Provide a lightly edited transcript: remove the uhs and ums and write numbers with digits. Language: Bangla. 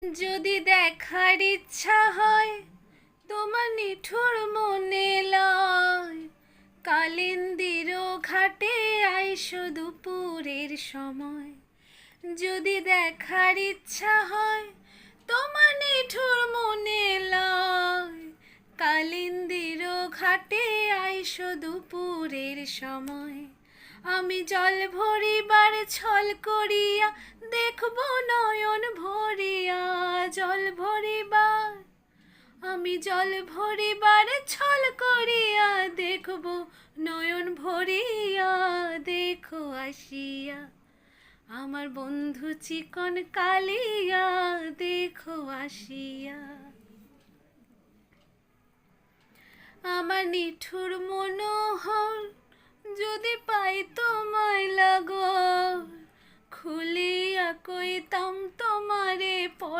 যদি দেখার ইচ্ছা হয় তোমার নিঠুর মনে লয়, কালিন্দির ঘাটে আইসো দুপুরের সময়। যদি দেখার ইচ্ছা হয় তোমার নিঠুর মনে লয়, কালিন্দির ঘাটে আইসো দুপুরের সময়। আমি জল ভরিবার ছল করিয়া দেখব নয়ন ভরিয়া, জল ভরিবার আমি জল ভরিবার ছল করিয়া দেখব নয়ন ভরিয়া। দেখো আসিয়া আমার বন্ধু চিকন কালিয়া, দেখো আসিয়া। আমার নিঠুর মনোহর যদি পাই তোমায় লাগো, খুলিয়া কইতাম তোমারে পরা